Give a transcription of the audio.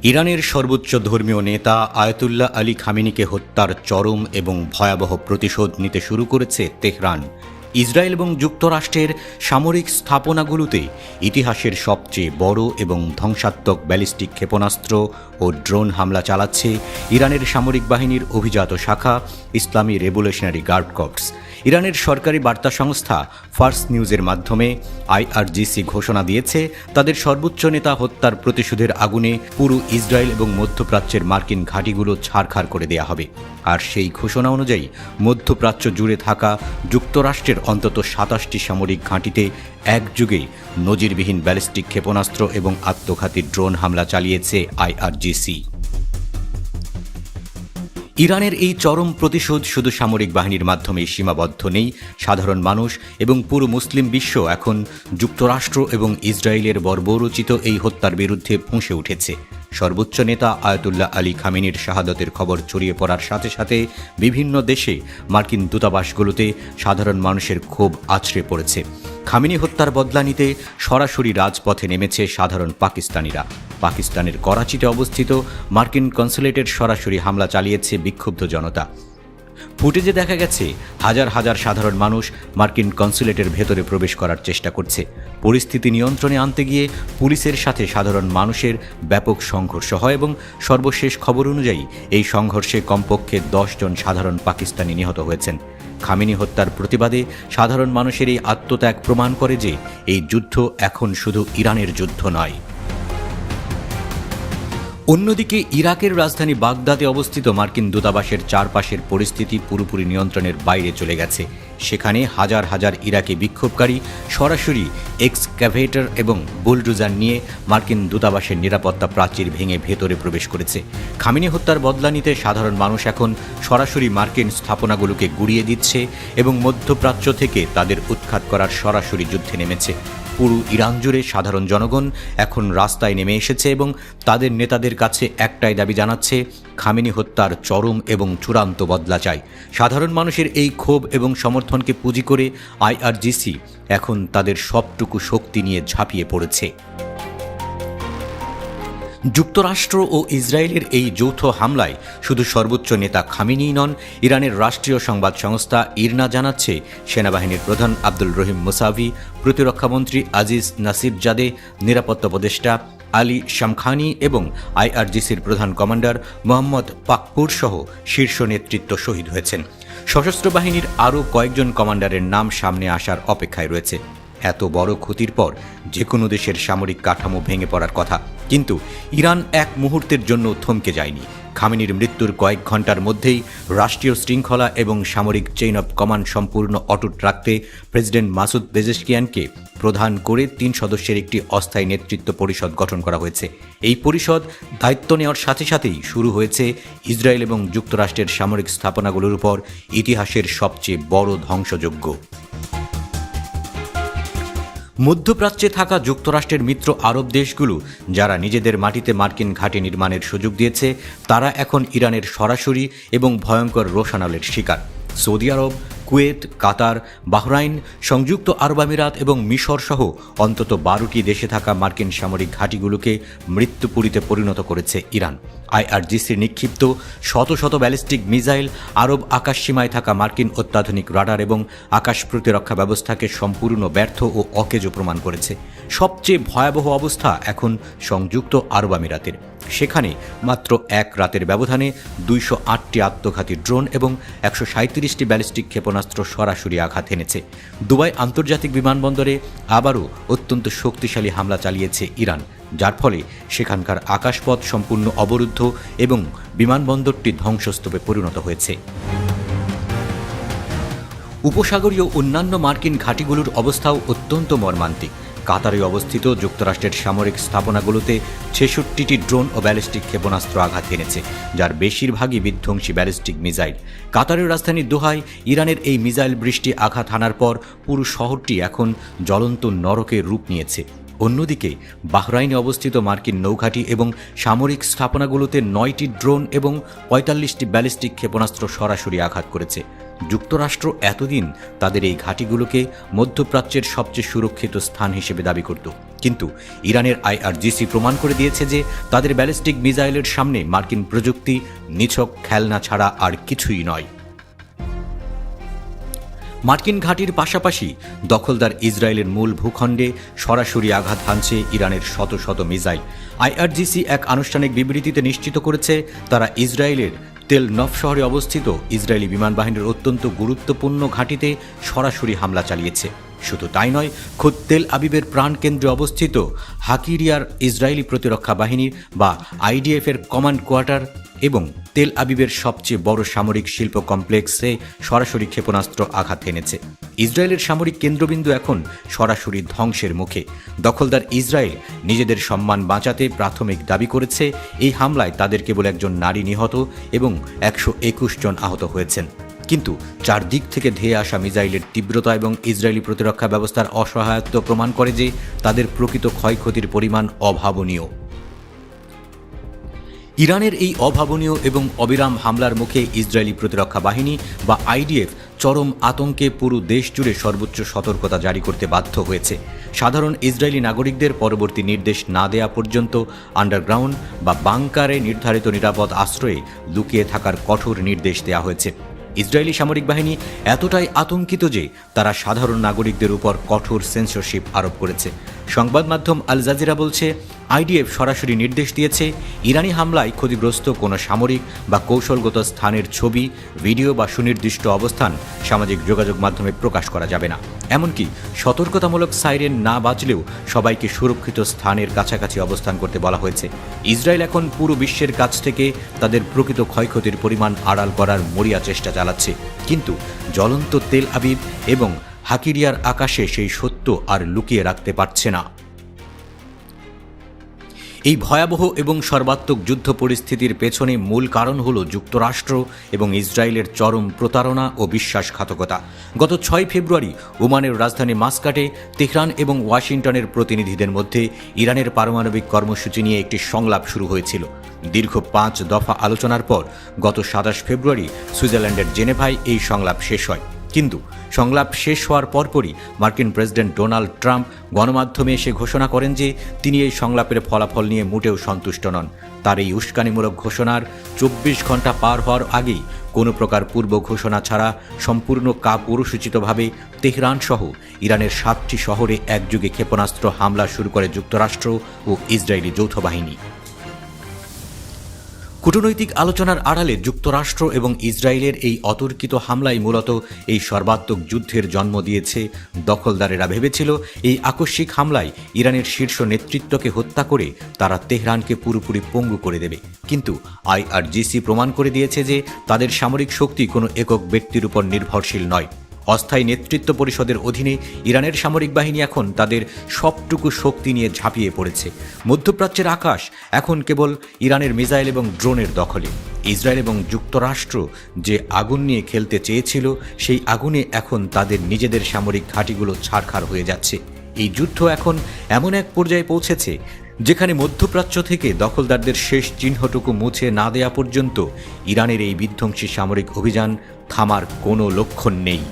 ইরানের সর্বোচ্চ ধর্মীয় নেতা আয়াতুল্লাহ আলী খামেনিকে হত্যার চরম এবং ভয়াবহ প্রতিশোধ নিতে শুরু করেছে তেহরান। ইসরায়েল এবং যুক্তরাষ্ট্রের সামরিক স্থাপনাগুলোতে ইতিহাসের সবচেয়ে বড় এবং ধ্বংসাত্মক ব্যালিস্টিক ক্ষেপণাস্ত্র ও ড্রোন হামলা চালাচ্ছে ইরানের সামরিক বাহিনীর অভিজাত শাখা ইসলামী রেভলিউশনারি গার্ড কর্পস। ইরানের সরকারি বার্তা সংস্থা ফার্স নিউজের মাধ্যমে আইআরজিসি ঘোষণা দিয়েছে তাদের সর্বোচ্চ নেতা হত্যার প্রতিশোধের আগুনে পুরো ইসরায়েল এবং মধ্যপ্রাচ্যের মার্কিন ঘাঁটিগুলো ছাড়খাড় করে দেয়া হবে। আর সেই ঘোষণা অনুযায়ী মধ্যপ্রাচ্য জুড়ে থাকা যুক্তরাষ্ট্রের অন্তত ২৭টি সামরিক ঘাঁটিতে একযুগে নজিরবিহীন ব্যালিস্টিক ক্ষেপণাস্ত্র এবং আত্মঘাতী ড্রোন হামলা চালিয়েছে আইআরজিসি। ইরানের এই চরম প্রতিশোধ শুধু সামরিক বাহিনীর মাধ্যমেই সীমাবদ্ধ নেই। সাধারণ মানুষ এবং পুরো মুসলিম বিশ্ব এখন যুক্তরাষ্ট্র এবং ইসরায়েলের বর্বরোচিত এই হত্যার বিরুদ্ধে ফুঁসে উঠেছে। সর্বোচ্চ নেতা আয়াতুল্লাহ আলী খামেনির শাহাদতের খবর ছড়িয়ে পড়ার সাথে সাথে বিভিন্ন দেশে মার্কিন দূতাবাসগুলোতে সাধারণ মানুষের ক্ষোভ আছড়ে পড়েছে। খামেনি হত্যার বদলা নিতে সরাসরি রাজপথে নেমেছে সাধারণ পাকিস্তানিরা। পাকিস্তানের করাচিতে অবস্থিত মার্কিন কনসুলেটের সরাসরি হামলা চালিয়েছে বিক্ষুব্ধ জনতা। ফুটেজে দেখা গেছে হাজার হাজার সাধারণ মানুষ মার্কিন কনসুলেটের ভেতরে প্রবেশ করার চেষ্টা করছে। পরিস্থিতি নিয়ন্ত্রণে আনতে গিয়ে পুলিশের সাথে সাধারণ মানুষের ব্যাপক সংঘর্ষ হয় এবং সর্বশেষ খবর অনুযায়ী এই সংঘর্ষে কমপক্ষে ১০ জন সাধারণ পাকিস্তানি নিহত হয়েছেন। খামেনি হত্যার প্রতিবাদে সাধারণ মানুষের এই আত্মত্যাগ প্রমাণ করে যে এই যুদ্ধ এখন শুধু ইরানের যুদ্ধ নয়। অন্যদিকে ইরাকের রাজধানী বাগদাদে অবস্থিত মার্কিন দূতাবাসের চারপাশের পরিস্থিতি পুরোপুরি নিয়ন্ত্রণের বাইরে চলে গেছে। সেখানে হাজার হাজার ইরাকি বিক্ষোভকারী সরাসরি এক্সক্যাভেটর এবং বুলডোজার নিয়ে মার্কিন দূতাবাসের নিরাপত্তা প্রাচীর ভেঙে ভেতরে প্রবেশ করেছে। খামেনি হত্যার বদলা নিতে সাধারণ মানুষ এখন সরাসরি মার্কিন স্থাপনাগুলোকে গুড়িয়ে দিচ্ছে এবং মধ্যপ্রাচ্য থেকে তাদের উৎখাত করার সরাসরি যুদ্ধে নেমেছে। পুরো ইরান জুড়ে সাধারণ জনগণ এখন রাস্তায় নেমে এসেছে এবং তাদের নেতাদের কাছে একটাই দাবি জানাচ্ছে, খামেনি হত্যার চরম এবং চূড়ান্ত বদলা চাই। সাধারণ মানুষের এই ক্ষোভ এবং সমর্থনকে পুঁজি করে আইআরজিসি এখন তাদের সবটুকু শক্তি নিয়ে ঝাঁপিয়ে পড়েছে। যুক্তরাষ্ট্র ও ইসরায়েলের এই যৌথ হামলায় শুধু সর্বোচ্চ নেতা খামেনিই নন, ইরানের রাষ্ট্রীয় সংবাদ সংস্থা ইরনা জানাচ্ছে সেনাবাহিনীর প্রধান আব্দুল রহিম মুসাভি, প্রতিরক্ষামন্ত্রী আজিজ নাসিরজাদে, নিরাপত্তা উপদেষ্টা আলী শামখানি এবং আইআরজিসির প্রধান কমান্ডার মোহাম্মদ পাকপুর সহ শীর্ষ নেতৃত্ব শহীদ হয়েছেন। সশস্ত্র বাহিনীর আরও কয়েকজন কমান্ডারের নাম সামনে আসার অপেক্ষায় রয়েছে। এত বড় ক্ষতির পর যে কোনো দেশের সামরিক কাঠামো ভেঙে পড়ার কথা, কিন্তু ইরান এক মুহূর্তের জন্য থমকে যায়নি। খামেনির মৃত্যুর কয়েক ঘন্টার মধ্যেই রাষ্ট্রীয় শৃঙ্খলা এবং সামরিক চেইন অব কমান্ড সম্পূর্ণ অটুট রাখতে প্রেসিডেন্ট মাসুদ পেজেশকিয়ানকে প্রধান করে ৩ সদস্যের একটি অস্থায়ী নেতৃত্ব পরিষদ গঠন করা হয়েছে। এই পরিষদ দায়িত্ব নেওয়ার সাথে সাথেই শুরু হয়েছে ইসরায়েল এবং যুক্তরাষ্ট্রের সামরিক স্থাপনাগুলোর উপর ইতিহাসের সবচেয়ে বড় ধ্বংসযজ্ঞ। মধ্যপ্রাচ্যে থাকা যুক্তরাষ্ট্রের মিত্র আরব দেশগুলো যারা নিজেদের মাটিতে মার্কিন ঘাঁটি নির্মাণের সুযোগ দিয়েছে, তারা এখন ইরানের সরাসরি এবং ভয়ঙ্কর রোষানলের শিকার। সৌদি আরব, কুয়েত, কাতার, বাহরাইন, সংযুক্ত আরব আমিরাত এবং মিশর সহ অন্তত 12টি দেশে থাকা মার্কিন সামরিক ঘাঁটিগুলোকে মৃত্যুপুরীতে পরিণত করেছে ইরান। আইআরজিসির নিক্ষিপ্ত শত শত ব্যালিস্টিক মিসাইল আরব আকাশসীমায় থাকা মার্কিন অত্যাধুনিক রাডার এবং আকাশ প্রতিরক্ষা ব্যবস্থাকে সম্পূর্ণ ব্যর্থ ও অকেজো প্রমাণ করেছে। সবচেয়ে ভয়াবহ অবস্থা এখন সংযুক্ত আরব আমিরাতের। সেখানে মাত্র এক রাতের ব্যবধানে 208টি আত্মঘাতী ড্রোন এবং 137টি ব্যালিস্টিক ক্ষেপণাস্ত্র সরাসরি আঘাত এনেছে। দুবাই আন্তর্জাতিক বিমানবন্দরে আবারও অত্যন্ত শক্তিশালী হামলা চালিয়েছে ইরান, যার ফলে সেখানকার আকাশপথ সম্পূর্ণ অবরুদ্ধ এবং বিমানবন্দরটি ধ্বংসস্তূপে পরিণত হয়েছে। উপসাগরীয় অন্যান্য মার্কিন ঘাঁটিগুলোর অবস্থাও অত্যন্ত মর্মান্তিক। কাতারে অবস্থিত যুক্তরাষ্ট্রের সামরিক স্থাপনাগুলোতে 66টি ড্রোন ও ব্যালিস্টিক ক্ষেপণাস্ত্র আঘাত এনেছে, যার বেশিরভাগই বিধ্বংসী ব্যালিস্টিক মিসাইল। কাতারের রাজধানী দোহায় ইরানের এই মিসাইল বৃষ্টি আঘাত হানার পর পুরো শহরটি এখন জ্বলন্ত নরকের রূপ নিয়েছে। অন্যদিকে বাহরাইনে অবস্থিত মার্কিন নৌঘাঁটি এবং সামরিক স্থাপনাগুলোতে 9টি ড্রোন এবং 45টি ব্যালিস্টিক ক্ষেপণাস্ত্র সরাসরি আঘাত করেছে। যুক্তরাষ্ট্র এতদিন তাদের এই ঘাঁটিগুলোকে মধ্যপ্রাচ্যের সবচেয়ে সুরক্ষিত স্থান হিসেবে দাবি করত, কিন্তু ইরানের আইআরজিসি প্রমাণ করে দিয়েছে যে তাদের ব্যালিস্টিক মিসাইলের সামনে মার্কিন প্রযুক্তি নিছক খেলনা ছাড়া আর কিছুই নয়। মার্কিন ঘাঁটির পাশাপাশি দখলদার ইসরায়েলের মূল ভূখণ্ডে সরাসরি আঘাত হানছে ইরানের শত শত মিসাইল। আইআরজিসি এক আনুষ্ঠানিক বিবৃতিতে নিশ্চিত করেছে তারা ইসরায়েলের তেল নফ শহরে অবস্থিত ইসরায়েলি বিমান বাহিনীর অত্যন্ত গুরুত্বপূর্ণ ঘাঁটিতে সরাসরি হামলা চালিয়েছে। শুধু তাই নয়, খোদ তেল আবিবের প্রাণকেন্দ্রে অবস্থিত হাকিরিয়ার ইসরায়েলি প্রতিরক্ষা বাহিনীর বা আইডিএফের কমান্ড কোয়ার্টার এবং তেল আবিবের সবচেয়ে বড় সামরিক শিল্প কমপ্লেক্সে সরাসরি ক্ষেপণাস্ত্র আঘাত এনেছে। ইসরায়েলের সামরিক কেন্দ্রবিন্দু এখন সরাসরি ধ্বংসের মুখে। দখলদার ইসরায়েল নিজেদের সম্মান বাঁচাতে প্রাথমিক দাবি করেছে এই হামলায় তাদের কেবল একজন নারী নিহত এবং 121 জন আহত হয়েছেন। কিন্তু চারদিক থেকে ধেয়ে আসা মিসাইলের তীব্রতা এবং ইসরায়েলি প্রতিরক্ষা ব্যবস্থার অসহায়ত্ব প্রমাণ করে যে তাদের প্রকৃত ক্ষয়ক্ষতির পরিমাণ অভাবনীয়। ইরানের এই অভাবনীয় এবং অবিরাম হামলার মুখে ইসরায়েলি প্রতিরক্ষা বাহিনী বা আইডিএফ চরম আতঙ্কে পুরো দেশ জুড়ে সর্বোচ্চ সতর্কতা জারি করতে বাধ্য হয়েছে। সাধারণ ইসরায়েলি নাগরিকদের পরবর্তী নির্দেশ না দেয়া পর্যন্ত আন্ডারগ্রাউন্ড বা বাংকারে নির্ধারিত নিরাপদ আশ্রয়ে লুকিয়ে থাকার কঠোর নির্দেশ দেওয়া হয়েছে। ইসরায়েলি সামরিক বাহিনী এতটাই আতঙ্কিত যে তারা সাধারণ নাগরিকদের উপর কঠোর সেন্সরশিপ আরোপ করেছে। সংবাদ মাধ্যম আল জাজিরা বলছে, আইডিএফ সরাসরি নির্দেশ দিয়েছে ইরানি হামলায় ক্ষতিগ্রস্ত কোনো সামরিক বা কৌশলগত স্থানের ছবি, ভিডিও বা সুনির্দিষ্ট অবস্থান সামাজিক যোগাযোগ মাধ্যমে প্রকাশ করা যাবে না। এমনকি সতর্কতামূলক সাইরেন না বাজলেও সবাইকে সুরক্ষিত স্থানের কাছাকাছি অবস্থান করতে বলা হয়েছে। ইসরায়েল এখন পুরো বিশ্বের কাছ থেকে তাদের প্রকৃত ক্ষয়ক্ষতির পরিমাণ আড়াল করার মরিয়া চেষ্টা চালাচ্ছে, কিন্তু জ্বলন্ত তেল আবিব এবং হাকিরিয়ার আকাশে সেই সত্য আর লুকিয়ে রাখতে পারছে না। এই ভয়াবহ এবং সর্বাত্মক যুদ্ধ পরিস্থিতির পেছনে মূল কারণ হল যুক্তরাষ্ট্র এবং ইসরায়েলের চরম প্রতারণা ও বিশ্বাসঘাতকতা। গত 6 ফেব্রুয়ারি ওমানের রাজধানী মাস্কাটে তেহরান এবং ওয়াশিংটনের প্রতিনিধিদের মধ্যে ইরানের পারমাণবিক কর্মসূচি নিয়ে একটি সংলাপ শুরু হয়েছিল। দীর্ঘ 5 দফা আলোচনার পর গত 27 ফেব্রুয়ারি সুইজারল্যান্ডের জেনেভায় এই সংলাপ শেষ হয়। কিন্তু সংলাপ শেষ হওয়ার পরপরই মার্কিন প্রেসিডেন্ট ডোনাল্ড ট্রাম্প গণমাধ্যমে এসে ঘোষণা করেন যে তিনি এই সংলাপের ফলাফল নিয়ে মোটেও সন্তুষ্ট নন। তার এই উস্কানিমূলক ঘোষণার 24 ঘন্টা পার হওয়ার আগেই কোনো প্রকার পূর্ব ঘোষণা ছাড়া সম্পূর্ণ কাপুরুষোচিতভাবে তেহরান সহ ইরানের 7টি শহরে একযোগে ক্ষেপণাস্ত্র হামলা শুরু করে যুক্তরাষ্ট্র ও ইসরায়েলি যৌথ বাহিনী। কূটনৈতিক আলোচনার আড়ালে যুক্তরাষ্ট্র এবং ইসরায়েলের এই অতর্কিত হামলাই মূলত এই সর্বাত্মক যুদ্ধের জন্ম দিয়েছে। দখলদারেরা ভেবেছিল এই আকস্মিক হামলায় ইরানের শীর্ষ নেতৃত্বকে হত্যা করে তারা তেহরানকে পুরোপুরি পঙ্গু করে দেবে, কিন্তু আইআরজিসি প্রমাণ করে দিয়েছে যে তাদের সামরিক শক্তি কোনো একক ব্যক্তির উপর নির্ভরশীল নয়। অস্থায়ী নেতৃত্ব পরিষদের অধীনে ইরানের সামরিক বাহিনী এখন তাদের সবটুকু শক্তি নিয়ে ঝাঁপিয়ে পড়েছে। মধ্যপ্রাচ্যের আকাশ এখন কেবল ইরানের মিসাইল এবং ড্রোনের দখলে। ইসরায়েল এবং যুক্তরাষ্ট্র যে আগুন নিয়ে খেলতে চেয়েছিল, সেই আগুনে এখন তাদের নিজেদের সামরিক ঘাঁটিগুলো ছারখার হয়ে যাচ্ছে। এই যুদ্ধ এখন এমন এক পর্যায়ে পৌঁছেছে যেখানে মধ্যপ্রাচ্য থেকে দখলদারদের শেষ চিহ্নটুকু মুছে না দেয়া পর্যন্ত ইরানের এই বিধ্বংসী সামরিক অভিযান থামার কোনো লক্ষণ নেই।